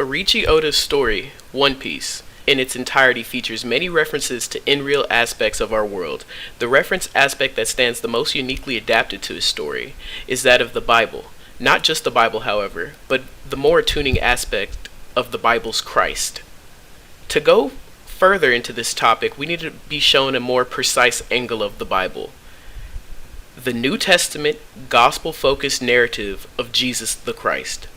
Arichi Oda's story, One Piece, in its entirety features many references to in-real aspects of our world. The reference aspect that stands the most uniquely adapted to his story is that of the Bible. Not just the Bible, however, but the more attuning aspect of the Bible's Christ. To go further into this topic, we need to be shown a more precise angle of the Bible. The New Testament, gospel-focused narrative of Jesus the Christ.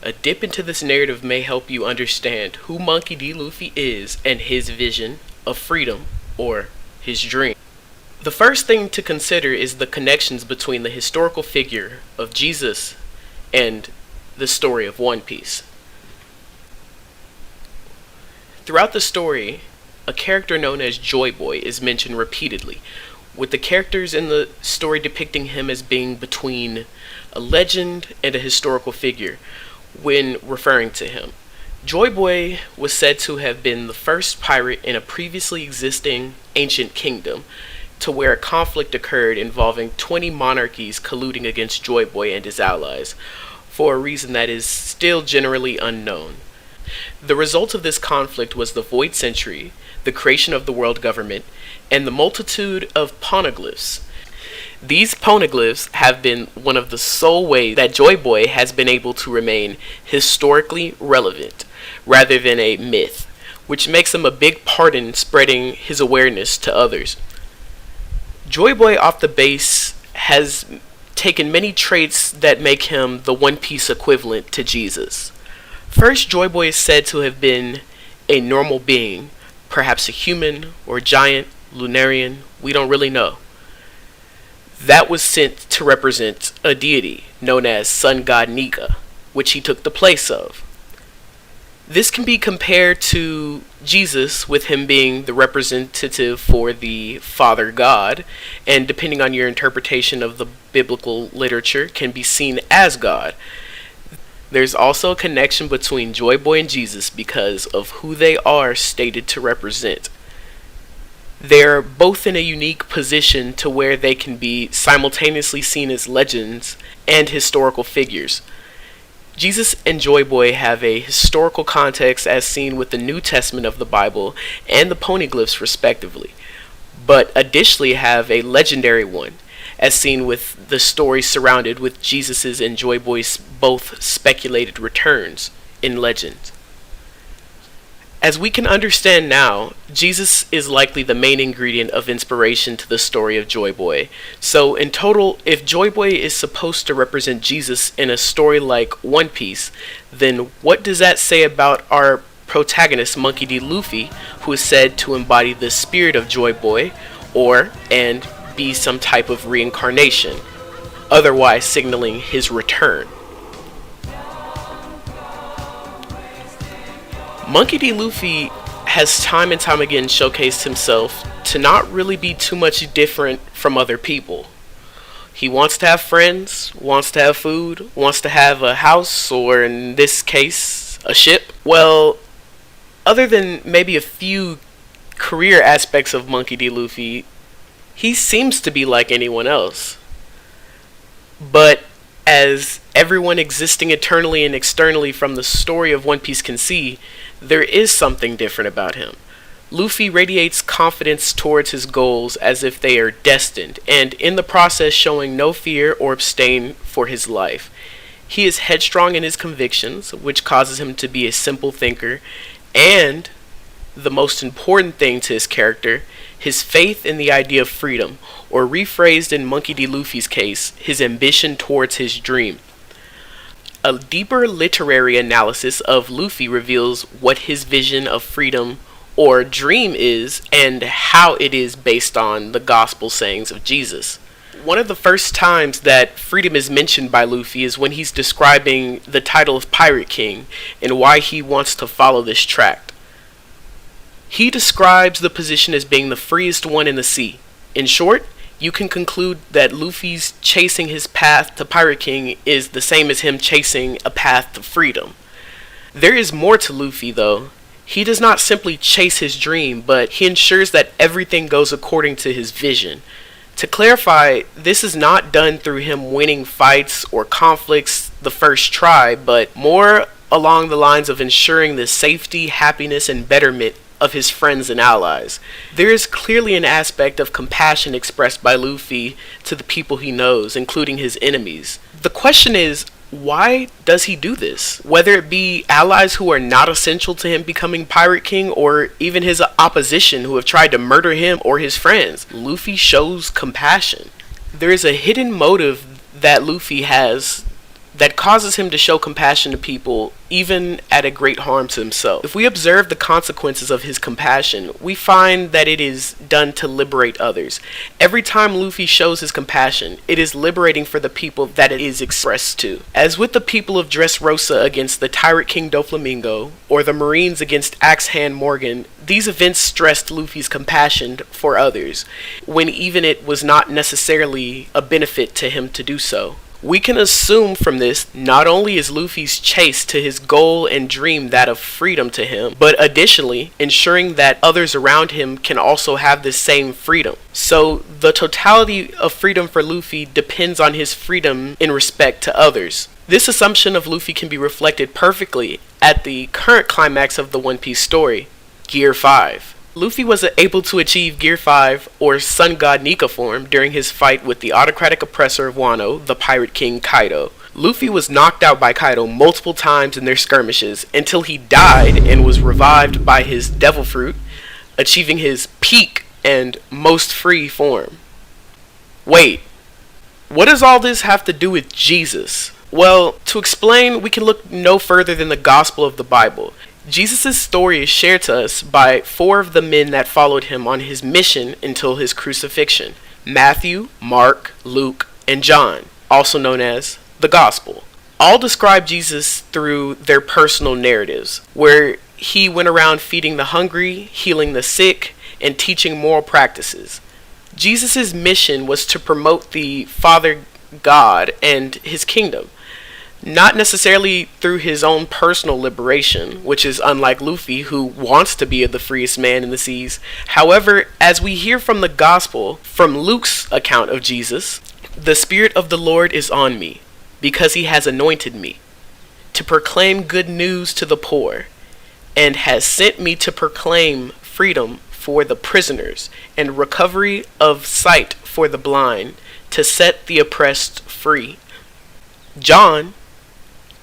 A dip into this narrative may help you understand who Monkey D. Luffy is and his vision of freedom, or his dream. The first thing to consider is the connections between the historical figure of Jesus and the story of One Piece. Throughout the story, a character known as Joy Boy is mentioned repeatedly, with the characters in the story depicting him as being between a legend and a historical figure when referring to him. Joy Boy was said to have been the first pirate in a previously existing ancient kingdom to where a conflict occurred involving 20 monarchies colluding against Joy Boy and his allies for a reason that is still generally unknown. The result of this conflict was the Void Century, the creation of the world government, and the multitude of poneglyphs. These poneglyphs have been one of the sole ways that Joy Boy has been able to remain historically relevant, rather than a myth, which makes him a big part in spreading his awareness to others. Joy Boy off the base has taken many traits that make him the One Piece equivalent to Jesus. First, Joy Boy is said to have been a normal being, perhaps a human or giant, Lunarian, we don't really know, that was sent to represent a deity known as Sun God Nika, which he took the place of. This can be compared to Jesus, with him being the representative for the Father God, and depending on your interpretation of the biblical literature, can be seen as God. There's also a connection between Joy Boy and Jesus because of who they are stated to represent. They're both in a unique position to where they can be simultaneously seen as legends and historical figures. Jesus and Joy Boy have a historical context as seen with the New Testament of the Bible and the poneglyphs respectively, but additionally have a legendary one, as seen with the story surrounded with Jesus's and Joy Boy's both speculated returns in legend. As we can understand now, Jesus is likely the main ingredient of inspiration to the story of Joy Boy. So in total, if Joy Boy is supposed to represent Jesus in a story like One Piece, then what does that say about our protagonist Monkey D. Luffy, who is said to embody the spirit of Joy Boy, and be some type of reincarnation, otherwise signaling his return? Monkey D. Luffy has time and time again showcased himself to not really be too much different from other people. He wants to have friends, wants to have food, wants to have a house, or in this case, a ship. Well, other than maybe a few career aspects of Monkey D. Luffy, he seems to be like anyone else. But as everyone existing eternally and externally from the story of One Piece can see, there is something different about him. Luffy radiates confidence towards his goals as if they are destined, and in the process showing no fear or abstain for his life. He is headstrong in his convictions, which causes him to be a simple thinker, and the most important thing to his character, his faith in the idea of freedom, or rephrased in Monkey D. Luffy's case, his ambition towards his dream. A deeper literary analysis of Luffy reveals what his vision of freedom or dream is and how it is based on the gospel sayings of Jesus. One of the first times that freedom is mentioned by Luffy is when he's describing the title of Pirate King and why he wants to follow this tract. He describes the position as being the freest one in the sea. In short, you can conclude that Luffy's chasing his path to Pirate King is the same as him chasing a path to freedom. There is more to Luffy though. He does not simply chase his dream, but he ensures that everything goes according to his vision. To clarify, this is not done through him winning fights or conflicts the first try, but more along the lines of ensuring the safety, happiness, and betterment of his friends and allies. There is clearly an aspect of compassion expressed by Luffy to the people he knows, including his enemies. The question is, why does he do this? Whether it be allies who are not essential to him becoming Pirate King, or even his opposition who have tried to murder him or his friends, Luffy shows compassion. There is a hidden motive that Luffy has that causes him to show compassion to people, even at a great harm to himself. If we observe the consequences of his compassion, we find that it is done to liberate others. Every time Luffy shows his compassion, it is liberating for the people that it is expressed to. As with the people of Dressrosa against the Pirate King Doflamingo, or the Marines against Axe-Hand Morgan, these events stressed Luffy's compassion for others, when even it was not necessarily a benefit to him to do so. We can assume from this, not only is Luffy's chase to his goal and dream that of freedom to him, but additionally, ensuring that others around him can also have this same freedom. So, the totality of freedom for Luffy depends on his freedom in respect to others. This assumption of Luffy can be reflected perfectly at the current climax of the One Piece story, Gear 5. Luffy was able to achieve Gear 5, or Sun God Nika form, during his fight with the autocratic oppressor of Wano, the Pirate King Kaido. Luffy was knocked out by Kaido multiple times in their skirmishes, until he died and was revived by his Devil Fruit, achieving his peak and most free form. Wait, what does all this have to do with Jesus? Well, to explain, we can look no further than the Gospel of the Bible. Jesus' story is shared to us by 4 of the men that followed him on his mission until his crucifixion: Matthew, Mark, Luke, and John, also known as the Gospel. All describe Jesus through their personal narratives, where he went around feeding the hungry, healing the sick, and teaching moral practices. Jesus' mission was to promote the Father God and his kingdom, not necessarily through his own personal liberation, which is unlike Luffy, who wants to be the freest man in the seas. However, as we hear from the Gospel, from Luke's account of Jesus, the Spirit of the Lord is on me, because he has anointed me to proclaim good news to the poor, and has sent me to proclaim freedom for the prisoners, and recovery of sight for the blind, to set the oppressed free. John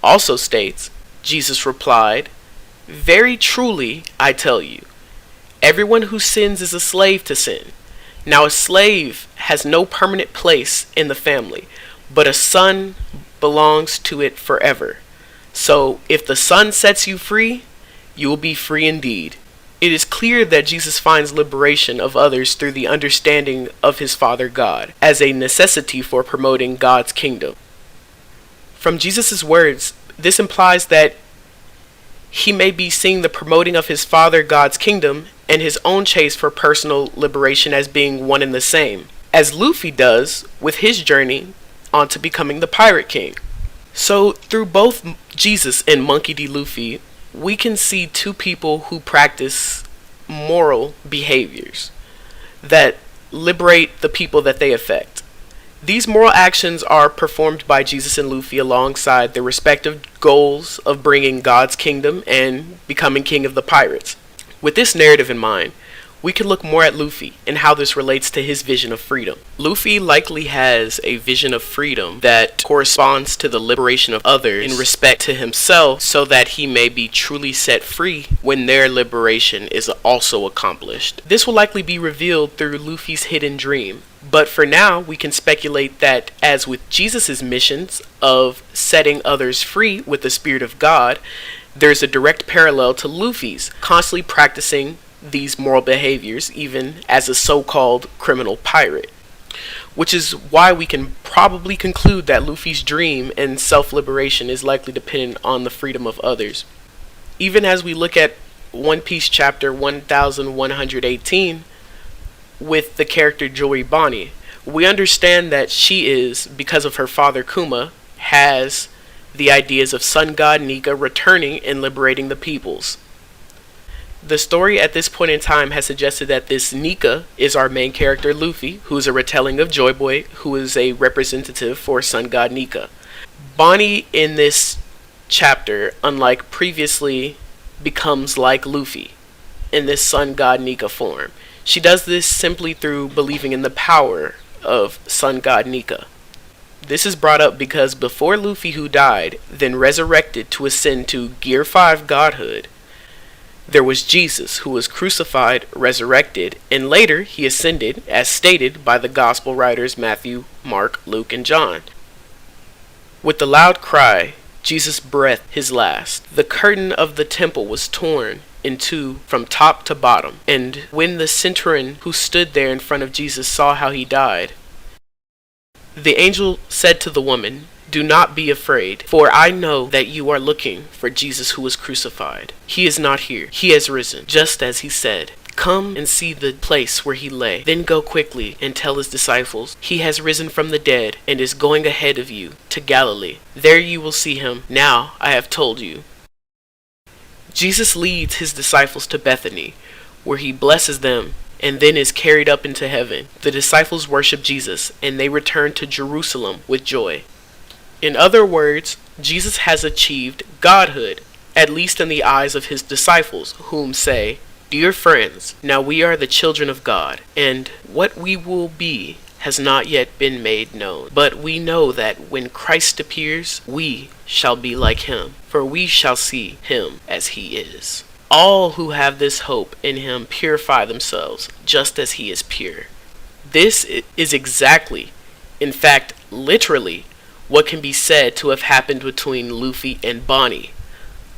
also states, Jesus replied, "Very truly I tell you, everyone who sins is a slave to sin. Now a slave has no permanent place in the family, but a son belongs to it forever. So if the Son sets you free, you will be free indeed." It is clear that Jesus finds liberation of others through the understanding of his Father God as a necessity for promoting God's kingdom. From Jesus' words, this implies that he may be seeing the promoting of his Father God's kingdom and his own chase for personal liberation as being one and the same, as Luffy does with his journey onto becoming the Pirate King. So through both Jesus and Monkey D. Luffy, we can see 2 people who practice moral behaviors that liberate the people that they affect. These moral actions are performed by Jesus and Luffy alongside their respective goals of bringing God's kingdom and becoming king of the pirates. With this narrative in mind, we can look more at Luffy and how this relates to his vision of freedom. Luffy likely has a vision of freedom that corresponds to the liberation of others in respect to himself, so that he may be truly set free when their liberation is also accomplished. This will likely be revealed through Luffy's hidden dream. But for now, we can speculate that, as with Jesus' missions of setting others free with the Spirit of God, there's a direct parallel to Luffy's constantly practicing these moral behaviors, even as a so-called criminal pirate. Which is why we can probably conclude that Luffy's dream and self-liberation is likely dependent on the freedom of others. Even as we look at One Piece chapter 1118, with the character Joey Bonnie, we understand that she is, because of her father Kuma, has the ideas of Sun God Nika returning and liberating the peoples. The story at this point in time has suggested that this Nika is our main character Luffy, who is a retelling of Joy Boy, who is a representative for Sun God Nika. Bonnie in this chapter, unlike previously, becomes like Luffy in this sun god Nika form. She does this simply through believing in the power of sun god Nika. This is brought up because before Luffy, who died, then resurrected to ascend to Gear 5 godhood, there was Jesus, who was crucified, resurrected, and later he ascended, as stated by the Gospel writers Matthew, Mark, Luke, and John. With the loud cry, Jesus breathed his last. The curtain of the temple was torn in two from top to bottom, and when the centurion who stood there in front of Jesus saw how he died, the angel said to the woman, "Do not be afraid, for I know that you are looking for Jesus who was crucified. He is not here. He has risen, just as he said. Come and see the place where he lay. Then go quickly and tell his disciples, he has risen from the dead and is going ahead of you to Galilee. There you will see him. Now I have told you." Jesus leads his disciples to Bethany, where he blesses them and then is carried up into heaven. The disciples worship Jesus, and they return to Jerusalem with joy. In other words, Jesus has achieved godhood, at least in the eyes of his disciples, whom say, "Dear friends, now we are the children of God, and what we will be has not yet been made known. But we know that when Christ appears, we shall be like him, for we shall see him as he is." All who have this hope in him purify themselves, just as he is pure. This is exactly, in fact, literally, what can be said to have happened between Luffy and Bonnie.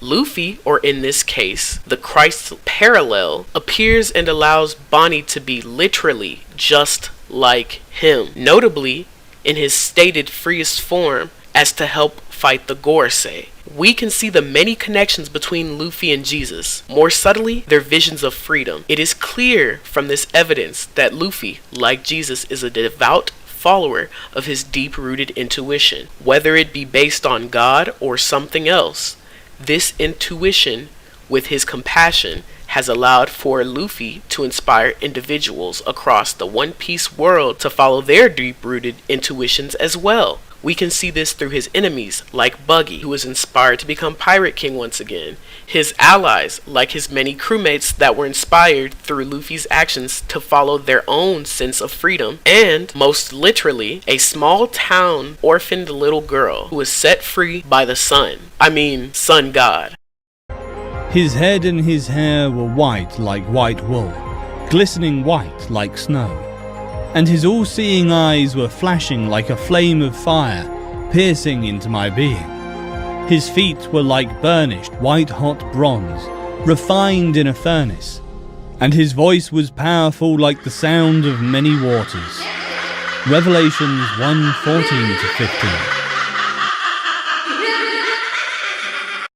Luffy, or in this case, the Christ parallel, appears and allows Bonnie to be literally just like him, notably in his stated freest form as to help fight the Gorosei. We can see the many connections between Luffy and Jesus. More subtly, their visions of freedom. It is clear from this evidence that Luffy, like Jesus, is a devout follower of his deep-rooted intuition, whether it be based on God or something else. This intuition, with his compassion, has allowed for Luffy to inspire individuals across the One Piece world to follow their deep-rooted intuitions as well. We can see this through his enemies, like Buggy, who was inspired to become Pirate King once again. His allies, like his many crewmates that were inspired through Luffy's actions to follow their own sense of freedom. And, most literally, a small town orphaned little girl who was set free by the sun. Sun God. His head and his hair were white like white wool, glistening white like snow. And his all-seeing eyes were flashing like a flame of fire, piercing into my being. His feet were like burnished white-hot bronze, refined in a furnace, and his voice was powerful like the sound of many waters. Revelations 1:14-15.